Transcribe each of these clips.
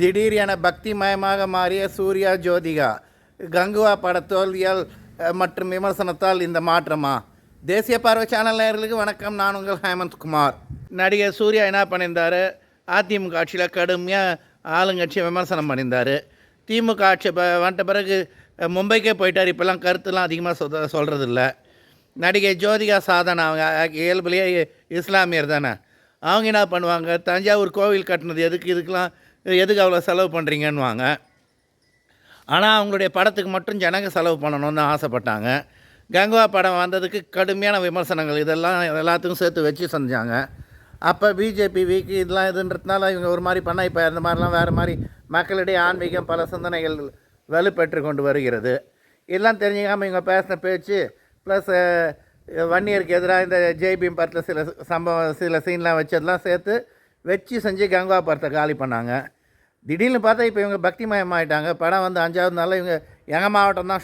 திடீர் என பக்திமயமாக மாறிய சூர்யா ஜோதிகா. கங்குவா பட தோல்வியால் மற்றும் விமர்சனத்தால் இந்த மாற்றமா? தேசிய பார்வை சேனல் நேயர்களுக்கு வணக்கம். நான் உங்கள் ஹேமந்த்குமார். நடிகர் சூர்யா என்ன பண்ணியிருந்தார்? அதிமுக ஆட்சியில் கடுமையாக ஆளுங்கட்சியை விமர்சனம் பண்ணியிருந்தார். திமுக ஆட்சி வந்துட்ட பிறகு மும்பைக்கே போயிட்டார். இப்போல்லாம் கருத்துலாம் அதிகமாக சொல்கிறதில்ல. நடிகை ஜோதிகா சாதனா, அவங்க இயல்புலேயே இஸ்லாமியர் தானே. அவங்க என்ன பண்ணுவாங்க, தஞ்சாவூர் கோவில் கட்டினது எதுக்கு அவ்வளோ செலவு பண்ணுறீங்கன்னுவாங்க. ஆனால் அவங்களுடைய படத்துக்கு மட்டும் ஜனங்க செலவு பண்ணணும்னு ஆசைப்பட்டாங்க. கங்குவா படம் வந்ததுக்கு கடுமையான விமர்சனங்கள் எல்லாத்துக்கும் சேர்த்து வச்சு செஞ்சாங்க. அப்போ பிஜேபி வீக்கு இதுன்றதுனால இவங்க ஒரு மாதிரி பண்ணால் இப்போ இந்த மாதிரிலாம் வேறு மாதிரி மக்களிடையே ஆன்மீகம் பல சிந்தனைகள் வலுப்பெற்று கொண்டு வருகிறது. இதெல்லாம் தெரிஞ்சுக்காமல் இவங்க பேசின பேச்சு ப்ளஸ் வன்னியருக்கு எதிராக இந்த ஜெய்பீம் படத்தில் சில சீன்லாம் வச்சதெல்லாம் சேர்த்து வச்சு செஞ்சு கங்குவா படத்தை காலி பண்ணாங்க. திடீர்னு பார்த்தா இப்போ இவங்க பக்திமயமாயிட்டாங்க. படம் வந்து 5வது நாளில் இவங்க எங்கள் மாவட்டம் தான்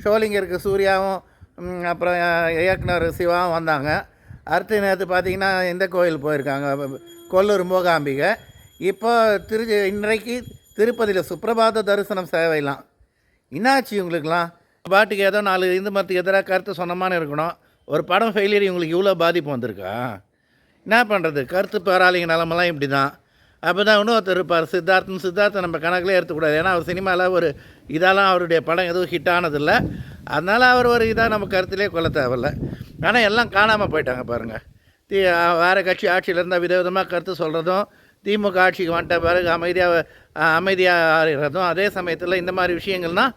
ஷோலிங்கருக்கு சூர்யாவும் அப்புறம் இயக்குனர் சிவாவும் வந்தாங்க. அடுத்த நேரத்து பார்த்திங்கன்னா இந்த கோயில் போயிருக்காங்க, கொல்லூர் மூகாம்பிகை. இப்போ இன்றைக்கு திருப்பதியில் சுப்பிரபாத தரிசனம் சேவைலாம். என்னாச்சு இவங்களுக்கெல்லாம்? பாட்டுக்கு ஏதோ 4 இந்து மதத்துக்கு எதிராக கருத்து சொன்னமான்னு இருக்கணும். ஒரு படம் ஃபெயிலியர் இவங்களுக்கு இவ்வளோ பாதிப்பு வந்திருக்கா? என்ன பண்ணுறது? கருத்து பேராளிங்க நிலமெல்லாம் இப்படி தான். அப்போ தான் இன்னொருத்தர் இருப்பார் சித்தார்த்தை நம்ம கணக்கில் எடுத்துக்கூடாது. ஏன்னா அவர் சினிமாவில் ஒரு இதெல்லாம் அவருடைய படம் எதுவும் ஹிட் ஆனதில்லை. அதனால் அவர் ஒரு இதாக நம்ம கருத்திலே கொள்ள தேவையில்லை. ஆனால் எல்லாம் காணாமல் போயிட்டாங்க பாருங்கள். வேறு கட்சி ஆட்சியில் இருந்தால் விதவிதமாக கருத்து சொல்கிறதும், திமுக ஆட்சிக்கு வந்துட்ட பிறகு அமைதியாக இருக்கிறதும், அதே சமயத்தில் இந்த மாதிரி விஷயங்கள்னால்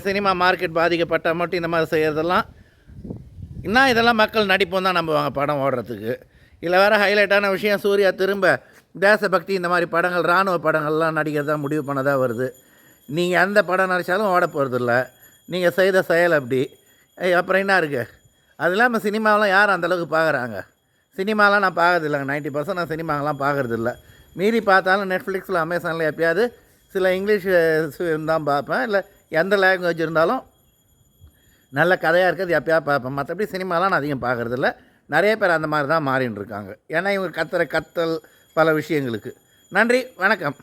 சினிமா மார்க்கெட் பாதிக்கப்பட்டால் மட்டும் இந்த மாதிரி செய்கிறதெல்லாம் இன்னும் இதெல்லாம் மக்கள் நடிப்பும் தான் நம்புவாங்க படம் ஓடுறதுக்கு. இதில் வேறு ஹைலைட்டான விஷயம், சூர்யா திரும்ப தேசபக்தி இந்த மாதிரி படங்கள், இராணுவ படங்கள்லாம் நடிக்கிறதா முடிவு பண்ணதாக வருது. நீங்கள் எந்த படம் நடித்தாலும் ஓட போகிறதில்ல. நீங்கள் செய்த செயல் அப்படி. அப்புறம் என்ன இருக்குது? அது இல்லாமல் சினிமாவெலாம் யார் அந்தளவுக்கு பார்க்குறாங்க? சினிமாலாம் நான் பார்க்கறதில்லைங்க. 90% நான் சினிமாவெலாம் பார்க்குறதில்ல. மீறி பார்த்தாலும் நெட்ஃப்ளிக்ஸில், அமேசானில் எப்போயாவது சில இங்கிலீஷ் தான் பார்ப்பேன். இல்லை எந்த லாங்குவேஜ் இருந்தாலும் நல்ல கதையாக இருக்கிறது எப்போயா பார்ப்பேன். மற்றபடி சினிமாலாம் நான் அதிகம் பார்க்குறதில்ல. நிறைய பேர் அந்த மாதிரி தான் மாறின்னு இருக்காங்க. ஏன்னா இவங்க கத்தல் பல விஷயங்களுக்கு. நன்றி, வணக்கம்.